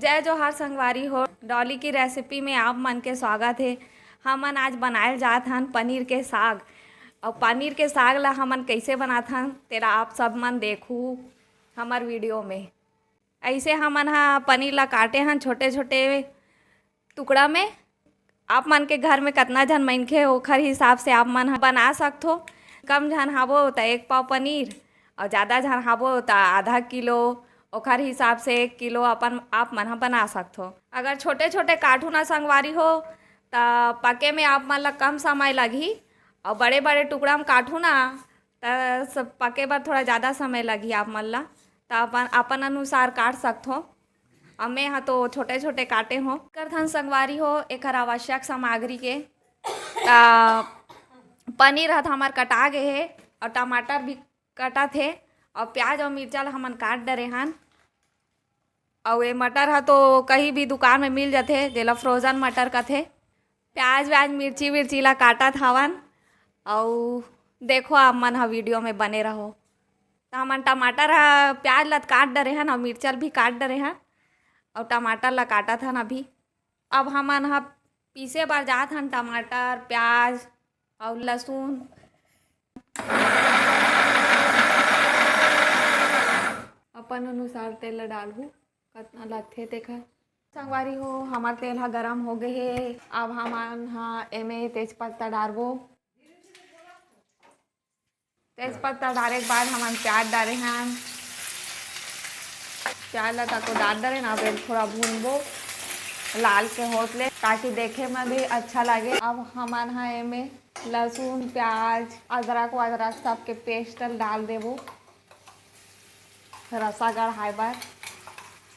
जय जोहार संगवारी हो। डॉली की रेसिपी में आप मन के स्वागत है। हमन आज बनाए जात हन पनीर के साग। और पनीर के साग ला हमन कैसे बनात हन तेरा आप सब मन देखू हमार वीडियो में। ऐसे हमन हा पनीर ला काटे हन छोटे छोटे टुकड़ा में। आप मन के घर में कितना जन मनखे ओखर हिसाब से आप मन बना सकथो। कम जन हाबो तो 1 पाव पनीर और ज़्यादा जन हाबो तो आधा किलो, ओखर हिसाब से 1 किलो अपन आप मन बना सकथो। अगर छोटे छोटे काटू ना संगवारी हो तो पके में आप मन ला कम समय लगी, और बड़े बड़े टुकड़ा में काटू ना तो सब पके बर थोड़ा ज़्यादा समय लगी आप मन ला। तो अपन अनुसार काट सकथो। अब मैं हाँ तो छोटे छोटे काटे हो करथन संगवारी हो। एक आवश्यक सामग्री के पनीर हथ हमार कटा गए है, और टमाटर भी कटा थे, और प्याज और मिर्चा ला हमन काट डरे हन। और ये मटर है तो कहीं भी दुकान में मिल जाते, जेला फ्रोजन मटर कथे। प्याज व्याज मिर्ची विर्ची ला काटत हवन। और देखो आप मन हा वीडियो में बने रहो। तो हमन टमाटर प्याज ला काट डरे हन, और मिर्चा भी काट डरे हन, और टमाटर ला काटत हन अभी। अब हमन हा पीसे बार जात हन टमाटर प्याज और लहसुन। अपन अनुसार तेल ला डालबू कितना लगथे देखा संगवारी हो। हमार तेल हा गरम हो गए है। अब हमन हा एमे तेजपत्ता डालबो। तेजपत्ता डाले के बाद हमन प्याज डाले हन। प्याज ला तको डाल डरे ना, फिर थोड़ा भूनबो लाल के होतले, ताकि देखे में भी अच्छा लगे। अब हमन हा एमे लहसुन प्याज अदरक सब के पेस्ट डाल देबो। रसा गढ़ाए बर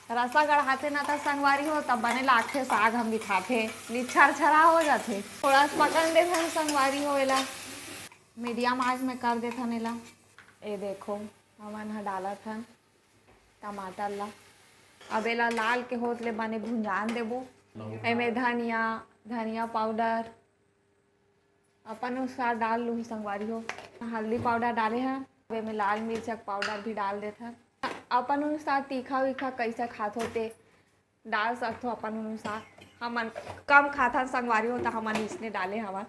रसा गढ़ाते ना तो संगवारी हो तब बने लागथे साग हम भी खाथे निछर छरा हो जाथे। थोड़ा पकन देथन संगवारी हो। एला मीडियम आंच में कर देथन। एला ए देखो हमन हा डालत हन टमाटर ला। अब एला लाल के होत ले बने भुंजान देबो। एमे धनिया पाउडर अपन अनुसार डाल लूँ संगवारी हो। हल्दी पाउडर डाले हैं। एमे लाल मिर्च पाउडर भी डाल देते हैं। अपन अनुसार तीखा वीखा कैसा खात होते डाल सकते अपन अनुसार। हमन कम खाता संगवारी हो तो हमन इसने डाले हवन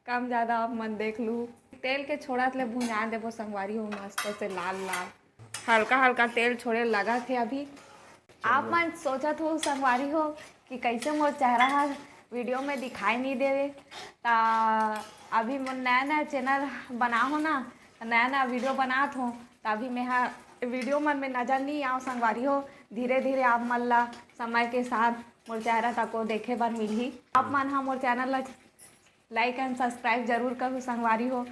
कम ज़्यादा आप मन देख लूँ। तेल के छोड़त ले भुंजा देबो संगवारी हो मस्त से लाल लाल। हल्का हल्का तेल छोड़े लगा थे अभी। आप मन सोचत हो संगवारी हो कि कैसे मोर चेहरा वीडियो में दिखाई नहीं देवे। ता अभी मैं नया नया चैनल बना हो ना, नया नया वीडियो बनात हो, तभी मैं वीडियो मन में नजर नहीं आओ संगवारी हो। धीरे धीरे आप मन ला समय के साथ मोर चेहरा तको देखे बर मिलही। आप मन हा मोर चैनल ला लाइक एंड सब्सक्राइब जरूर करूँ संगवारी हो।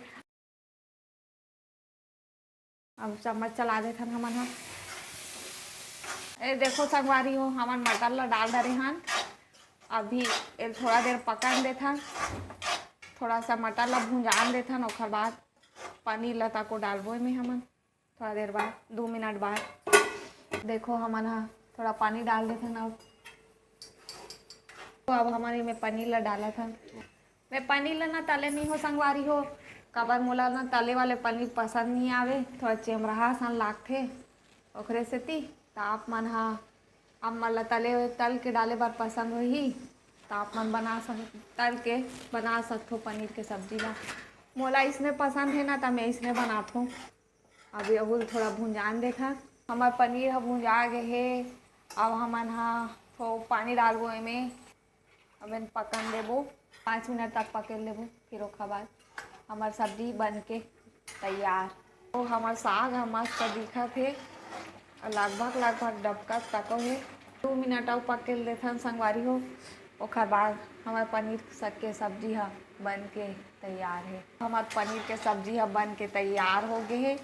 अब चम्मच चला देथन हमन हा। ए देखो संगवारी हो हमन मटर ला डाल डरे हन। अभी थोड़ा देर पकन देथन, थोड़ा सा मटर ला भुंजान देथन। ओखर बाद पनीर ला तको डालबो में हमन थोड़ा देर बाद 2 मिनट बाद। देखो हमन हा थोड़ा पानी डाल देथन। अब हमन इमे पनीर ला डालत हन। मैं पनीर ला ना तले नहीं हो संगवारी हो, काबर मोला ना तले वाले पनीर पसंद नहीं आवे। थोड़ा चेमरहा सन लागथे ओखरे सेती। तो आप मन हा आप मन ला तल के डाले बर पसंद होही तो आप मन तल के बना सकथो पनीर के सब्जी ला। मोला इसने पसंद है ना तो मैं इसने बनाथो। अभी अहुल थोड़ा भुंजान देखा हमार पनीर हा भुंजा गए है। अब हमन हा थोड़ा पानी डालबो एमे। अब पकन देबो 5 मिनट तक पकन लेबो। फिर ओखर बाद हमार सब्जी बन के तैयार। तो हमार साग हा मस्त दिखत है, लगभग डबकत तको है। 2 मिनट और पकन देथन संगवारी हो। ओखर बाद हमार पनीर के सब्जी हा बन के तैयार है। हमार पनीर के सब्जी हा बन के तैयार हो गए है।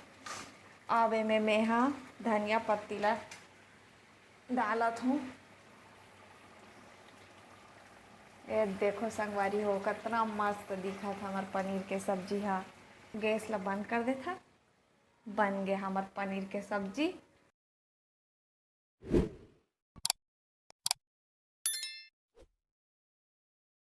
अब एमे मैं हा धनिया पत्ती ला डालत हूँ। ये देखो संगवारी हो कितना मस्त दिखत हमार पनीर के सब्जी हा। गैस ला बंद कर देथा। बन गया हमार पनीर के सब्जी।